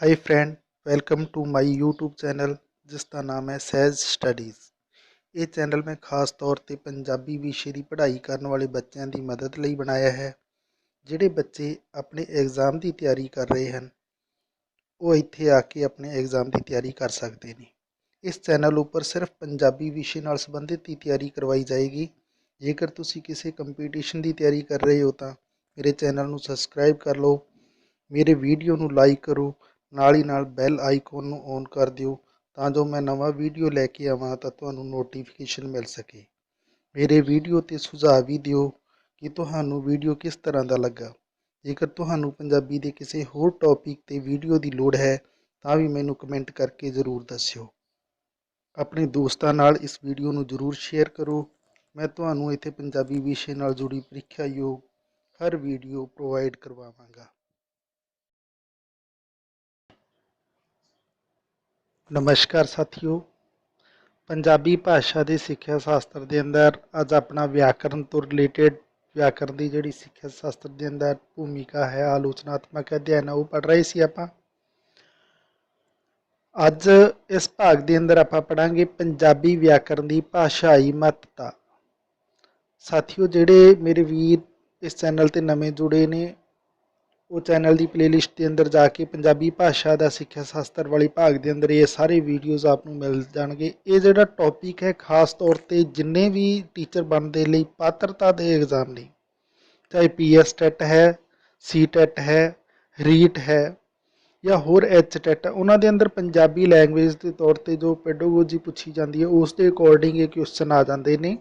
Hi friend, welcome to my YouTube channel जिसका नाम है सहज स्टडीज़। ये चैनल मैं खास तौर ते पंजाबी विषय की पढ़ाई करने वाले बच्चों की मदद ਲਈ बनाया है। ਜਿਹੜੇ ਬੱਚੇ ਆਪਣੇ एग्ज़ाम की तैयारी कर रहे हैं वो ਇੱਥੇ आके अपने एग्ज़ाम की तैयारी कर सकते हैं। इस चैनल उपर सिर्फ पंजाबी विषय नाल संबंधित ही तैयारी करवाई जाएगी। जेकर तुसी किसी कंपीटिशन की तैयारी कर रहे हो तो मेरे चैनल को सबसक्राइब कर लो, मेरे वीडियो को लाइक करो, नाल ही नाल बैल आइकॉन ਨੂੰ ऑन कर दिओ ਤਾਂ जो मैं नवा वीडियो लैके आवां ਤਾਂ ਤੁਹਾਨੂੰ नोटिफिकेशन मिल सके। मेरे वीडियो ते सुझाव भी दिओ कि ਤੁਹਾਨੂੰ वीडियो किस तरह का लगा। जेकर ਤੁਹਾਨੂੰ पंजाबी ਦੇ किसी होर टॉपिक ते वीडियो की लोड़ है ਤਾਂ भी मैनू कमेंट करके जरूर दस्सिओ। अपने दोस्तां नाल इस वीडियो ਨੂੰ जरूर शेयर करो। मैं ਤੁਹਾਨੂੰ ਇੱਥੇ पंजाबी विषय नाल जुड़ी ਪ੍ਰੀਖਿਆ योग हर वीडियो प्रोवाइड करवावांगा। नमस्कार साथियों, पंजाबी भाषा की सिक्ख्या शास्त्र के अंदर अज अपना व्याकरण तो रिलेटेड व्याकरण की जी सिक्ख्या शास्त्र के अंदर भूमिका है, आलोचनात्मक अध्ययन है, वो पढ़ रहे सी आपां। अज इस भाग के अंदर आपां पढ़ांगे पंजाबी व्याकरण की भाषाई महत्ता। साथियों, जिहड़े मेरे वीर इस चैनल ते नवे जुड़े ने वो चैनल की प्लेलिस्ट के अंदर जाके पंजाबी भाषा का सिक्ख्या शास्त्र वाली भाग के अंदर ये सारे वीडियोज़ आपको मिल जाएंगे। ये जोड़ा टॉपिक है खास तौर पर जिन्ने भी टीचर बनने लिए पात्रता के एग्जाम ने, चाहे PS टेट है, C टेट है, रीट है या होर H टेट है, उन्होंने अंदर पंजाबी लैंग्वेज के तौर पर जो पेडोगोजी पूछी जाती है उसके अकॉर्डिंग ये क्वेश्चन आ जाते हैं।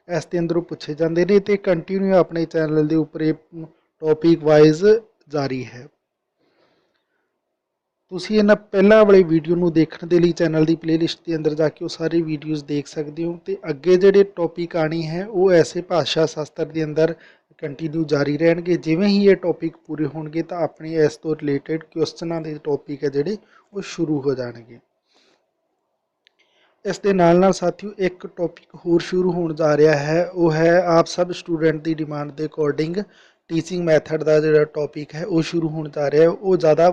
इसके अंदरों पूछे जाते हैं तो कंटिन्यू अपने चैनल के उपर टॉपिक वाइज जारी है। तुसी इन्हां पहला वाले वीडियो को देखने के लिए चैनल की प्लेलिस्ट के अंदर जाके वो सारी वीडियोज़ देख सकते हो। तो अगे जोड़े टॉपिक आने हैं वो ऐसे भाषा शास्त्र के अंदर कंटिन्यू जारी रहेंगे। जिमें ही ये टॉपिक पूरे होंगे तो अपने इस तो रिलेटेड क्वेश्चनों के टॉपिक है जोड़े वो शुरू हो जाएंगे। इस दे नाल नाल साथियों एक टॉपिक होर शुरू होने जा रहा है, वो है आप सब स्टूडेंट की डिमांड के अकॉर्डिंग टीचिंग मैथड का जो टॉपिक है वो शुरू होने जा रहा है। वो ज़्यादा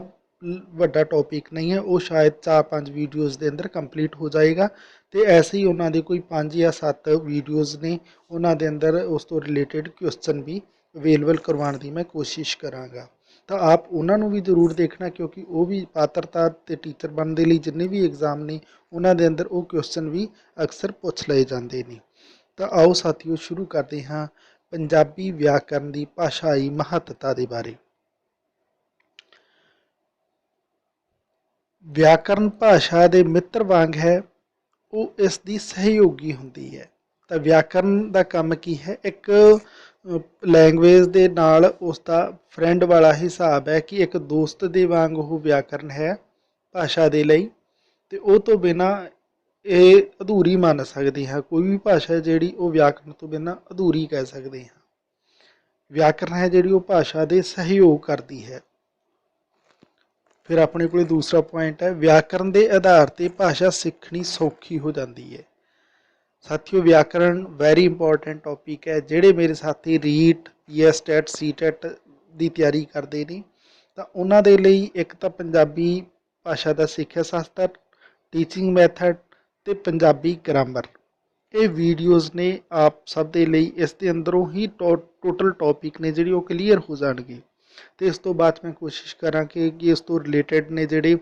वड्डा टॉपिक नहीं है, वो शायद 4-5 वीडियोज़ के अंदर कंप्लीट हो जाएगा। तो ऐसे ही उन्होंने कोई 5 या 7 वीडियोज़ ने उन्होंने अंदर उस तो रिलेटेड क्वेश्चन भी अवेलेबल करवाने की मैं कोशिश कराँगा। तो आप उन्होंने भी जरूर देखना क्योंकि वो भी पात्रता ते टीचर बनने लिए जिन्ने भी एग्जाम ने उन्होंने अंदर वो क्वेश्चन भी अक्सर पूछ लए जाते हैं। तो आओ साथियों शुरू करते हाँ पंजाबी व्याकरण की भाषाई महत्ता के बारे। व्याकरण भाषा के मित्र वांग है, वो इसकी सहयोगी होंदी है। तो व्याकरण का काम की है, एक लैंग्वेज के नाल उसका फ्रेंड वाला हिसाब है कि एक दोस्त के वांग वो व्याकरण है भाषा के लिए। तो वो तो बिना ये अधूरी मान सकते हैं, कोई भी भाषा जी वो व्याकरण तो बिना अधूरी कह सकते हैं। व्याकरण है जी वो भाषा के सहयोग करती है। फिर अपने को दूसरा पॉइंट है व्याकरण के आधार पर भाषा सीखनी सौखी हो जाती है। साथियों व्याकरण वैरी इंपॉर्टेंट टॉपिक है। जोड़े मेरे साथी REET PS TET C TET की तैयारी करते हैं तो उन्होंने लिए एक तो पंजाबी भाषा का सिक्ख्या शास्त्र, टीचिंग मैथड तो पंजाबी ग्रामर, ये वीडियोज़ ने आप सब के लिए इसके अंदरों ही टोटल टॉपिक ने जी क्लीयर हो जाएंगे। तो इस तो बाद मैं कोशिश करा कि इस तो रिलेटेड ने जोड़े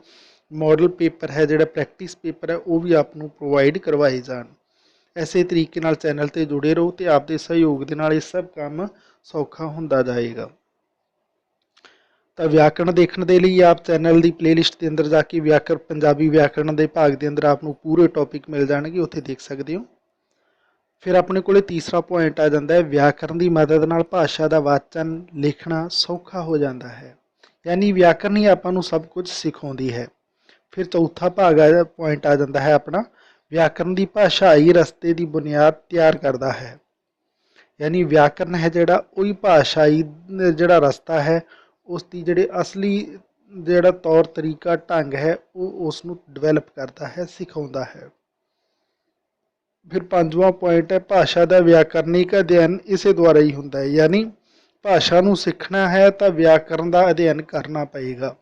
मॉडल पेपर है, जोड़ा प्रैक्टिस पेपर है, वो भी आपको प्रोवाइड करवाए जान। ऐसे तरीके नाल चैनल ते जुड़े रहो तो आपके सहयोग के नाल ये सब काम सौखा होंदा जाएगा। तो व्याकरण देखने के लिए आप चैनल की प्लेलिस्ट के अंदर जाके व्याकरण पंजाबी व्याकरण के भाग के अंदर आपको पूरे टॉपिक मिल जाएंगे, उत्थे देख सकते हो। फिर अपने को तीसरा पॉइंट आ जाता है व्याकरण की मदद नाल भाषा का वाचन लिखना सौखा हो जाता है, यानी व्याकरण ही आपको सब कुछ सिखाती है। फिर चौथा भाग आ पॉइंट आ जाता है अपना व्याकरण की भाषाई रस्ते की बुनियाद तैयार करता है, यानी व्याकरण है जोड़ा वही भाषाई जोड़ा रस्ता है उसकी जोड़े असली जोड़ा तौर तरीका ढंग है वो उसनू डिवेलप करता है, सिखाता है। फिर पांचवा पॉइंट है भाषा का व्याकरणिक अध्ययन इस द्वारा ही होंदा है, यानी भाषा नू सीखना है तो व्याकरण का अध्ययन करना पएगा।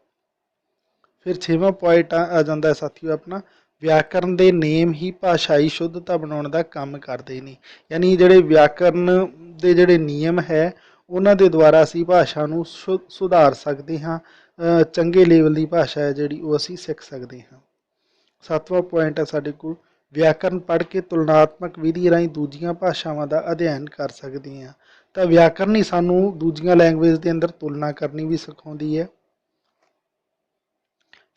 फिर 6वां पॉइंट आ जाता है साथियों अपना व्याकरण के नेम ही भाषाई शुद्धता बनाने का काम करते हैं। यानी जोड़े व्याकरण के जोड़े नियम है उन्होंने द्वारा असी भाषा को सुधार सकते हाँ, चंगे लेवल की भाषा है जी वो असी सीख सकते हाँ। 7वां पॉइंट है साढ़े को व्याकरण पढ़ के तुलनात्मक विधि राही दूजिया भाषावां का अध्ययन कर सकते हैं। तो व्याकरण ही सानू दूजिया लैंगवेज के अंदर तुलना करनी भी सिखाती है।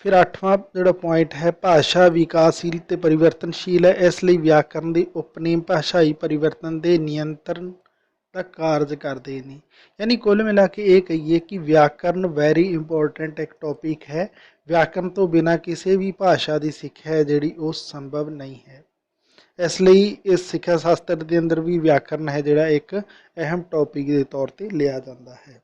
फिर 8वां जो पॉइंट है भाषा विकासशील ते परिवर्तनशील है, इसलिए व्याकरण के उपनेम भाषाई परिवर्तन के नियंत्रण का कार्य करते हैं। यानी कुल मिला के ये कहिए कि व्याकरण वैरी इंपोर्टेंट एक टॉपिक है। व्याकरण तो बिना किसी भी भाषा की सिक्ख्या है जी वो संभव नहीं है। इसलिए इस सिक्ख्या शास्त्र के अंदर भी व्याकरण है जोड़ा एक अहम टॉपिक के तौर पर लिया जाता है।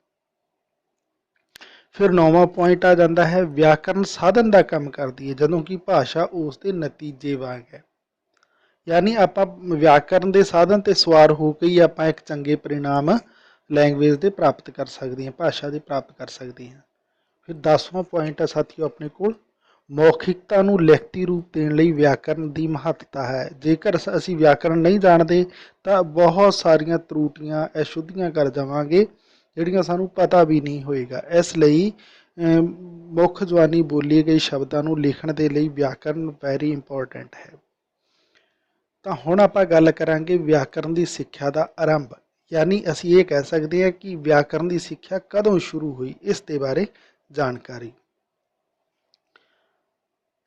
फिर 9वां पॉइंट आ जाता है व्याकरण साधन का काम करती है ਜਦੋਂ कि भाषा उसके नतीजे वांग है। यानी आप व्याकरण के साधन ते सवार होकर ही आप एक चंगे परिणाम लैंगवेज के प्राप्त कर सकते हैं, भाषा के प्राप्त कर सकते हैं। फिर 10वां पॉइंट है साथियों अपने को मौखिकता ਨੂੰ ਲਿਖਤੀ रूप देने ਲਈ व्याकरण की महत्ता है। जेकर असी व्याकरण नहीं जानते तो बहुत सारिया त्रुटियां अशुद्धियां कर जावांगे ਜਿਹੜੀਆਂ ਸਾਨੂੰ पता भी नहीं होएगा। इसलिए मुख जवानी बोली गई शब्दों को लिखण के लिए व्याकरण वैरी इंपोर्टेंट है। तो हुण आपां गल करांगे व्याकरण की सिक्ख्या का आरंभ। यानी असी ये कह सकते हैं कि व्याकरण की सिक्ख्या कदों शुरू हुई, इस दे बारे जानकारी।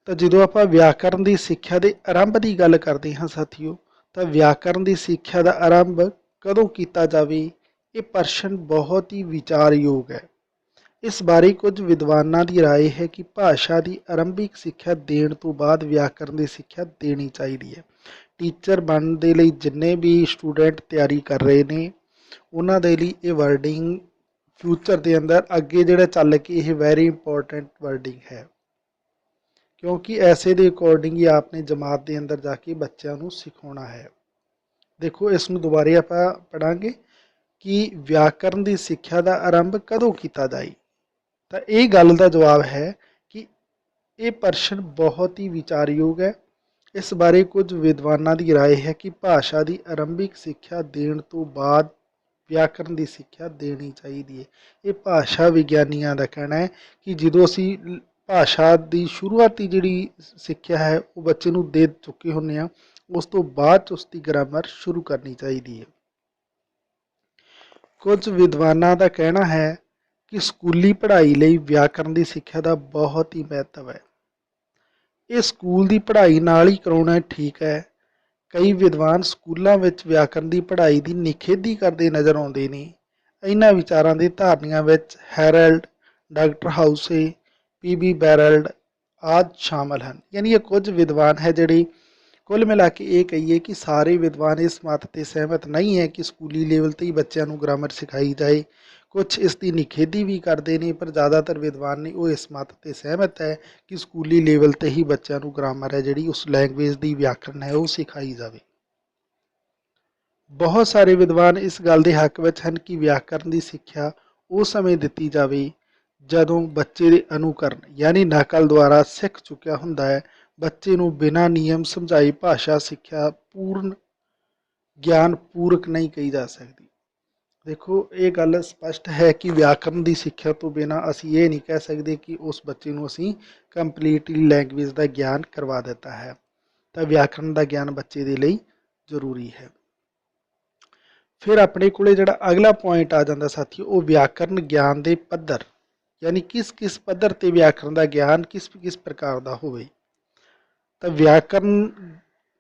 तो जो आप व्याकरण की सिक्ख्या के आरंभ की गल करते हैं साथियों, तो व्याकरण की सिक्ख्या का आरंभ कदों किया जाए ये प्रश्न बहुत ही विचारयोग है। इस बारे कुछ विद्वानों की राय है कि भाषा की आरंभिक सिक्ख्या देने तो बाद व्याकरण की सिक्ख्या देनी चाहिए है। टीचर बनने के लिए जिन्ने भी स्टूडेंट तैयारी कर रहे हैं उन्होंने लिए ये वर्डिंग फ्यूचर के अंदर अगे जो चल के ये वैरी इंपोर्टेंट वर्डिंग है, क्योंकि ऐसे के अकॉर्डिंग ही आपने जमात के अंदर जाके बच्चों को सिखाना है। देखो इसमें दोबारे आप पढ़ांगे कि व्याकरण की सिक्ख्या का आरंभ कदों किया जाए। तो ये गल का जवाब है कि ये प्रश्न बहुत ही विचारयोग है। इस बारे कुछ विद्वानों की राय है कि भाषा की आरंभिक सिक्ख्या देने तो बाद व्याकरण की सिक्ख्या देनी चाहिए है। ये भाषा विग्यानियों का कहना है कि जो असी भाषा की शुरुआती जी सिक्ख्या है वो बच्चे को दे चुके होंगे हैं, उस तो बाद उसकी ग्रामर शुरू करनी चाहिए है। कुछ विद्वानों का कहना है कि स्कूली पढ़ाई लिए व्याकरण की सिक्ख्या का बहुत ही महत्व है। ये स्कूल की पढ़ाई नाल ही कराना ठीक है। कई विद्वान स्कूलों में व्याकरण की पढ़ाई की निखेधी करते नज़र आते हैं। इन्होंने विचारों की धारनियां विच हैरल्ड, डॉक्टर हाउसे, पी बैरल्ड आदि शामिल हैं। यानी ये कुछ विद्वान है जिहड़े कुल मिला के ये कहिए कि सारे विद्वान इस मत से सहमत नहीं है कि स्कूली लेवल पर ही बच्चों को ग्रामर सिखाई जाए। कुछ इसकी निखेधी भी करते हैं, पर ज़्यादातर विद्वान ने वो इस मत से सहमत है कि स्कूली लेवल पर ही बच्चों को ग्रामर है जी उस लैंगवेज की व्याकरण है वो सिखाई जाए। बहुत सारे विद्वान इस गल के हक में हैं कि व्याकरण की सिक्ख्या उस समय दी जाए जदों बच्चे के अनुकरण यानी नकल द्वारा सीख चुकिया होंदा है। बच्चे को बिना नियम समझाई भाषा सिक्ख्या पूर्ण ज्ञान पूरक नहीं कही जा सकती। देखो ये गल स्पष्ट है कि व्याकरण की सिक्ख्या तो बिना असी ये नहीं कह सकते कि उस बच्चे को असी कंप्लीटली लैंगवेज का ज्ञान करवा देता है। तो व्याकरण का ज्ञान बच्चे के लिए जरूरी है। फिर अपने को जोड़ा अगला पॉइंट आ जाता साथियों वो व्याकरण ज्ञान के पद्धर, यानी किस किस पद्धर ते व्याकरण का ज्ञान किस किस प्रकार का होवे। तो व्याकरण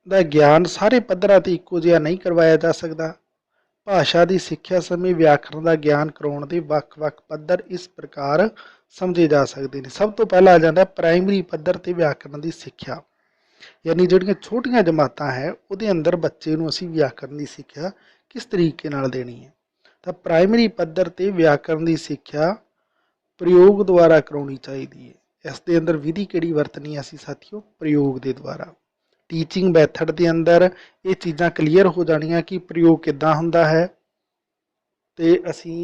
का ज्ञान सारे पद्धरां ते इक्को जिहा नहीं करवाया जा सकता। भाषा की सिक्ख्या समय व्याकरण का ज्ञान कराने के ਵੱਖ-ਵੱਖ पद्धर इस प्रकार समझे जा सकते हैं। सब तो पहला आ जाता है प्राइमरी पद्धर ते व्याकरण की सिक्ख्या, यानी जिहड़ियां छोटियां जमातां है उहदे अंदर बच्चे को असी व्याकरण की सिक्ख्या किस तरीके नाल देनी है। तो प्राइमरी पद्धर ते व्याकरण की सिक्ख्या प्रयोग द्वारा करानी चाहिए है। इस दे अंदर विधि किहड़ी वरतनी असी साथियों प्रयोग के द्वारा। टीचिंग मैथड के अंदर ये चीज़ां क्लीयर हो जानियां कि प्रयोग किद्दां हुंदा है ते असी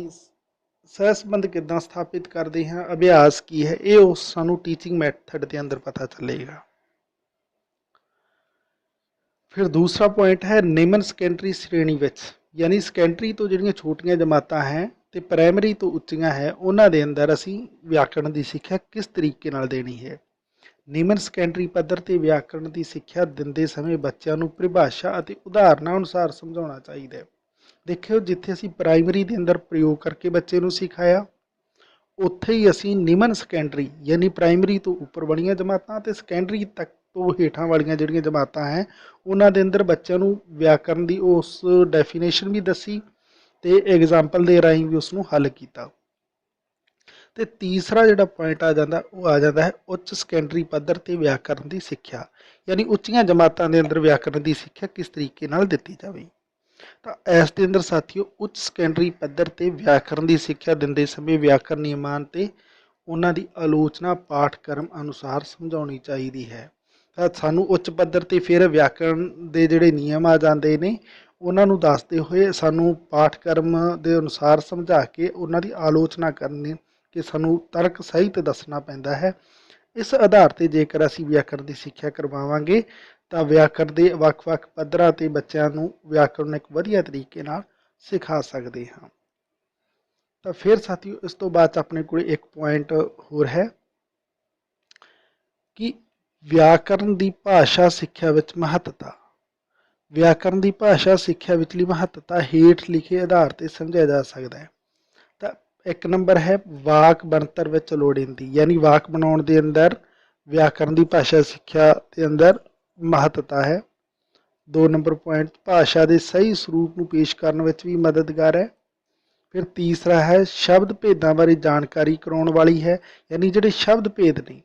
ਸਹਿਸੰਬੰਧ ਕਿੱਦਾਂ ਸਥਾਪਿਤ ਕਰਦੇ ਹਾਂ, ਅਭਿਆਸ ਕੀ ਹੈ, ਇਹ ਉਸ ਸਾਨੂੰ ਟੀਚਿੰਗ ਮੈਥਡ ਦੇ ਅੰਦਰ ਪਤਾ ਚੱਲੇਗਾ। ਫਿਰ ਦੂਸਰਾ ਪੁਆਇੰਟ ਹੈ ਨਿਮਨ ਸੈਕੰਡਰੀ ਸ਼੍ਰੇਣੀ ਵਿੱਚ, ਯਾਨੀ ਸੈਕੰਡਰੀ ਤੋਂ ਜਿਹੜੀਆਂ ਛੋਟੀਆਂ ਜਮਾਤਾਂ ਹੈ ਤੇ ਪ੍ਰਾਇਮਰੀ ਤੋਂ ਉੱਚੀਆਂ ਹੈ, ਉਹਨਾਂ ਦੇ ਅੰਦਰ ਅਸੀਂ ਵਿਆਕਰਣ ਦੀ ਸਿੱਖਿਆ ਕਿਸ ਤਰੀਕੇ ਨਾਲ ਦੇਣੀ ਹੈ। ਨਿਮਨ ਸੈਕੰਡਰੀ ਪੱਧਰ ਤੇ ਵਿਆਕਰਣ ਦੀ ਸਿੱਖਿਆ ਦਿੰਦੇ ਸਮੇਂ ਬੱਚਿਆਂ ਨੂੰ ਪਰਿਭਾਸ਼ਾ ਅਤੇ ਉਦਾਹਰਨਾਂ ਅਨੁਸਾਰ ਸਮਝਾਉਣਾ ਚਾਹੀਦਾ ਹੈ। ਦੇਖਿਓ, ਜਿੱਥੇ ਅਸੀਂ ਪ੍ਰਾਇਮਰੀ ਦੇ ਅੰਦਰ ਪ੍ਰਯੋਗ ਕਰਕੇ ਬੱਚੇ ਨੂੰ ਸਿਖਾਇਆ, ਉੱਥੇ ਹੀ ਅਸੀਂ ਨਿਮਨ ਸੈਕੰਡਰੀ ਯਾਨੀ ਪ੍ਰਾਇਮਰੀ ਤੋਂ ਉੱਪਰ ਵਾਲੀਆਂ ਜਮਾਤਾਂ ਤੇ ਸੈਕੰਡਰੀ ਤੱਕ ਤੋਂ ਹੇਠਾਂ ਵਾਲੀਆਂ ਜਿਹੜੀਆਂ ਜਮਾਤਾਂ ਹੈ, ਉਹਨਾਂ ਦੇ ਅੰਦਰ ਬੱਚਿਆਂ ਨੂੰ ਵਿਆਕਰਣ ਦੀ ਉਸ ਡੈਫੀਨੇਸ਼ਨ ਵੀ ਦੱਸੀ ਤੇ ਐਗਜ਼ਾਮਪਲ ਦੇ ਰਾਹੀਂ ਵੀ ਉਸ ਨੂੰ ਹੱਲ ਕੀਤਾ। ਤੇ ਤੀਸਰਾ ਜਿਹੜਾ ਪੁਆਇੰਟ ਆ ਜਾਂਦਾ, ਉਹ ਆ ਜਾਂਦਾ ਹੈ ਉੱਚ ਸੈਕੰਡਰੀ ਪੱਧਰ ਤੇ ਵਿਆਕਰਣ ਦੀ ਸਿੱਖਿਆ, ਯਾਨੀ ਉੱਚੀਆਂ ਜਮਾਤਾਂ ਦੇ ਅੰਦਰ ਵਿਆਕਰਣ ਦੀ ਸਿੱਖਿਆ ਕਿਸ ਤਰੀਕੇ ਨਾਲ ਦਿੱਤੀ ਜਾਵੇ। ਤਾਂ ਇਸ ਦੇ ਅੰਦਰ ਸਾਥੀਓ, ਉੱਚ ਸੈਕੰਡਰੀ ਪੱਧਰ ਤੇ ਵਿਆਕਰਣ ਦੀ ਸਿੱਖਿਆ ਦਿੰਦੇ ਸਮੇਂ ਵਿਆਕਰਣ ਨਿਯਮਾਂ ਤੇ ਉਹਨਾਂ ਦੀ ਆਲੋਚਨਾ ਪਾਠਕ੍ਰਮ ਅਨੁਸਾਰ ਸਮਝਾਉਣੀ ਚਾਹੀਦੀ ਹੈ। ਤਾਂ ਸਾਨੂੰ ਉੱਚ ਪੱਧਰ ਤੇ ਫਿਰ ਵਿਆਕਰਣ ਦੇ ਜਿਹੜੇ ਨਿਯਮ ਆ ਜਾਂਦੇ ਨੇ, ਉਹਨਾਂ ਨੂੰ ਦੱਸਦੇ ਹੋਏ ਸਾਨੂੰ ਪਾਠਕ੍ਰਮ ਦੇ ਅਨੁਸਾਰ ਸਮਝਾ ਕੇ ਉਹਨਾਂ ਦੀ ਆਲੋਚਨਾ ਕਰਨੀ ਕਿ ਸਾਨੂੰ ਤਰਕ ਸਹਿਤ ਦੱਸਣਾ ਪੈਂਦਾ ਹੈ। ਇਸ ਆਧਾਰ ਤੇ ਜੇਕਰ ਅਸੀਂ ਵਿਆਕਰਣ ਦੀ ਸਿੱਖਿਆ ਕਰਵਾਵਾਂਗੇ ਤਾਂ ਵਿਆਕਰਣ ਦੇ ਵੱਖ-ਵੱਖ ਪੱਧਰਾਂ ਤੇ ਬੱਚਿਆਂ ਨੂੰ ਵਿਆਕਰਣ ਇੱਕ ਵਧੀਆ ਤਰੀਕੇ ਨਾਲ ਸਿਖਾ ਸਕਦੇ ਹਾਂ। ਤਾਂ ਫਿਰ ਸਾਥੀਓ, ਇਸ ਤੋਂ ਬਾਅਦ ਆਪਣੇ ਕੋਲ ਇੱਕ ਪੁਆਇੰਟ ਹੋਰ ਹੈ ਕਿ ਵਿਆਕਰਣ ਦੀ ਭਾਸ਼ਾ ਸਿੱਖਿਆ ਵਿੱਚ ਮਹੱਤਤਾ। ਵਿਆਕਰਣ ਦੀ ਭਾਸ਼ਾ ਸਿੱਖਿਆ ਵਿਚਲੀ ਮਹੱਤਤਾ ਹੇਠ ਲਿਖੇ ਆਧਾਰ ਤੇ ਸਮਝਿਆ ਜਾ ਸਕਦਾ ਹੈ। ਤਾਂ ਇੱਕ ਨੰਬਰ ਹੈ ਵਾਕ ਬਣਤਰ ਵਿੱਚ ਲੋੜੀਂਦੀ, ਯਾਨੀ ਵਾਕ ਬਣਾਉਣ ਦੇ ਅੰਦਰ ਵਿਆਕਰਣ ਦੀ ਭਾਸ਼ਾ ਸਿੱਖਿਆ ਦੇ ਅੰਦਰ ਮਹੱਤਤਾ ਹੈ। 2 ਨੰਬਰ ਪੁਆਇੰਟ ਭਾਸ਼ਾ ਦੇ ਸਹੀ ਸਰੂਪ ਨੂੰ ਪੇਸ਼ ਕਰਨ ਵਿੱਚ ਵੀ ਮਦਦਗਾਰ ਹੈ। ਫਿਰ ਤੀਸਰਾ ਹੈ ਸ਼ਬਦ ਭੇਦਾਂ ਬਾਰੇ ਜਾਣਕਾਰੀ ਕਰਾਉਣ ਵਾਲੀ ਹੈ, ਯਾਨੀ ਜਿਹੜੇ ਸ਼ਬਦ ਭੇਦ ਨੇ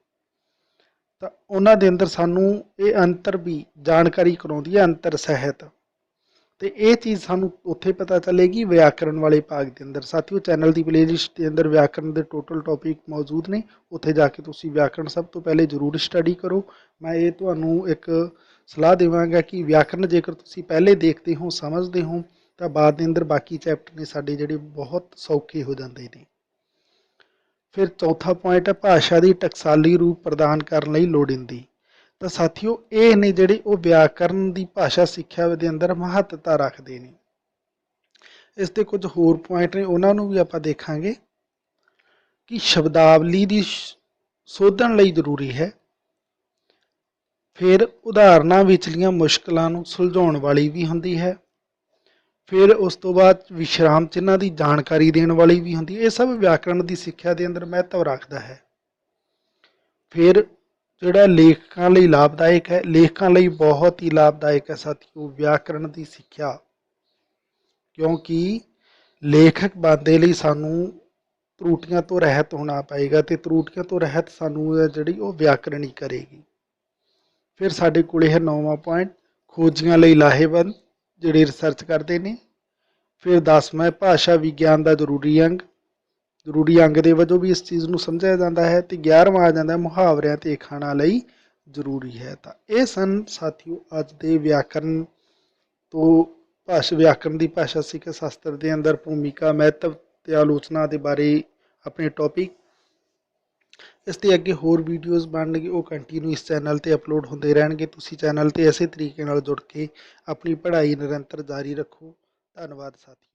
ਤਾਂ ਉਹਨਾਂ ਦੇ ਅੰਦਰ ਸਾਨੂੰ ਇਹ ਅੰਤਰ ਵੀ ਜਾਣਕਾਰੀ ਕਰਾਉਂਦੀ ਹੈ, ਅੰਤਰ ਸਹਿਤ। ਤੇ ਇਹ ਚੀਜ਼ ਸਾਨੂੰ ਉੱਥੇ ਪਤਾ ਚੱਲੇਗੀ ਵਿਆਕਰਣ ਵਾਲੇ ਭਾਗ ਦੇ ਅੰਦਰ। ਸਾਥੀਓ, ਚੈਨਲ ਦੀ ਪਲੇਲਿਸਟ ਦੇ ਅੰਦਰ ਵਿਆਕਰਣ ਦੇ ਟੋਟਲ ਟੌਪਿਕ ਮੌਜੂਦ ਨੇ, ਉੱਥੇ ਜਾ ਕੇ ਤੁਸੀਂ ਵਿਆਕਰਣ ਸਭ ਤੋਂ ਪਹਿਲੇ ਜ਼ਰੂਰ ਸਟੱਡੀ ਕਰੋ। ਮੈਂ ਇਹ ਤੁਹਾਨੂੰ ਇੱਕ ਸਲਾਹ ਦੇਵਾਂਗਾ ਕਿ ਵਿਆਕਰਣ ਜੇਕਰ ਤੁਸੀਂ ਪਹਿਲੇ ਦੇਖਦੇ ਹੋ, ਸਮਝਦੇ ਹੋ, ਤਾਂ ਬਾਅਦ ਦੇ ਅੰਦਰ ਬਾਕੀ ਚੈਪਟਰ ਨੇ ਸਾਡੇ ਜਿਹੜੇ ਬਹੁਤ ਸੌਖੇ ਹੋ ਜਾਂਦੇ ਨੇ। ਫਿਰ ਚੌਥਾ ਪੁਆਇੰਟ ਹੈ ਭਾਸ਼ਾ ਦੀ ਟਕਸਾਲੀ ਰੂਪ ਪ੍ਰਦਾਨ ਕਰਨ ਲਈ ਲੋੜੀਂਦੀ। ਤਾਂ ਸਾਥੀਓ, ਇਹ ਨੇ ਜਿਹੜੇ ਉਹ ਵਿਆਕਰਣ ਦੀ ਭਾਸ਼ਾ ਸਿੱਖਿਆ ਦੇ ਅੰਦਰ ਮਹੱਤਤਾ ਰੱਖਦੇ ਨੇ। ਇਸ ਦੇ ਕੁਝ ਹੋਰ ਪੁਆਇੰਟ ਨੇ, ਉਹਨਾਂ ਨੂੰ ਵੀ ਆਪਾਂ ਦੇਖਾਂਗੇ ਕਿ ਸ਼ਬਦਾਵਲੀ ਦੀ ਸੋਧਣ ਲਈ ਜ਼ਰੂਰੀ ਹੈ। ਫਿਰ ਉਦਾਹਰਨਾਂ ਵਿਚਲੀਆਂ ਮੁਸ਼ਕਲਾਂ ਨੂੰ ਸੁਲਝਾਉਣ ਵਾਲੀ ਵੀ ਹੁੰਦੀ ਹੈ। ਫਿਰ ਉਸ ਤੋਂ ਬਾਅਦ ਵਿਸ਼ਰਾਮ ਚਿੰਨ੍ਹਾਂ ਦੀ ਜਾਣਕਾਰੀ ਦੇਣ ਵਾਲੀ ਵੀ ਹੁੰਦੀ ਹੈ। ਇਹ ਸਭ ਵਿਆਕਰਣ ਦੀ ਸਿੱਖਿਆ ਦੇ ਅੰਦਰ ਮਹੱਤਵ ਰੱਖਦਾ ਹੈ। ਫਿਰ ਜਿਹੜਾ ਲੇਖਕਾਂ ਲਈ ਲਾਭਦਾਇਕ ਹੈ, ਲੇਖਕਾਂ ਲਈ ਬਹੁਤ ਹੀ ਲਾਭਦਾਇਕ ਹੈ ਸਾਥੀਓ ਵਿਆਕਰਣ ਦੀ ਸਿੱਖਿਆ, ਕਿਉਂਕਿ ਲੇਖਕ ਬਣਦੇ ਲਈ ਸਾਨੂੰ ਤਰੁੱਟੀਆਂ ਤੋਂ ਰਹਿਤ ਹੋਣਾ ਪਏਗਾ ਤੇ ਤਰੁੱਟੀਆਂ ਤੋਂ ਰਹਿਤ ਸਾਨੂੰ ਜਿਹੜੀ ਉਹ ਵਿਆਕਰਣ ਹੀ ਕਰੇਗੀ। ਫਿਰ ਸਾਡੇ ਕੋਲ ਹੈ 9ਵਾਂ ਪੁਆਇੰਟ ਖੋਜੀਆਂ ਲਈ ਲਾਹੇਵੰਦ, ਜਿਹੜੇ ਰਿਸਰਚ ਕਰਦੇ ਨੇ। ਫਿਰ 10ਵਾਂ ਭਾਸ਼ਾ ਵਿਗਿਆਨ ਦਾ ਜ਼ਰੂਰੀ ਅੰਗ ਦੇ ਵਜੋਂ ਵੀ ਇਸ ਚੀਜ਼ ਨੂੰ ਸਮਝਿਆ ਜਾਂਦਾ ਹੈ। ਤੇ 11ਵਾਂ ਆ ਜਾਂਦਾ ਮੁਹਾਵਰਿਆਂ ਤੇ ਅਖਾਣਾਂ ਲਈ ਜ਼ਰੂਰੀ ਹੈ। ਤਾਂ ਇਹ ਸਨ ਸਾਥੀਓ ਅੱਜ ਦੇ ਵਿਆਕਰਣ ਤੋਂ ਵਿਆਕਰਣ ਦੀ ਭਾਸ਼ਾ ਸਿੱਖਿਆ ਸ਼ਾਸਤਰ ਦੇ ਅੰਦਰ ਭੂਮਿਕਾ, ਮਹੱਤਵ ਤੇ ਆਲੋਚਨਾ ਦੇ ਬਾਰੇ ਆਪਣੇ ਟੌਪਿਕ। ਇਸ ਦੇ ਅੱਗੇ ਹੋਰ ਵੀਡੀਓਜ਼ ਬਣਨਗੇ, ਉਹ ਕੰਟੀਨਿਊ ਇਸ ਚੈਨਲ ਤੇ ਅਪਲੋਡ ਹੁੰਦੇ ਰਹਿਣਗੇ। ਤੁਸੀਂ ਚੈਨਲ ਤੇ ਇਸੇ ਤਰੀਕੇ ਨਾਲ ਜੁੜ ਕੇ ਆਪਣੀ ਪੜ੍ਹਾਈ ਨਿਰੰਤਰ ਜਾਰੀ ਰੱਖੋ। ਧੰਨਵਾਦ ਸਾਥੀਓ।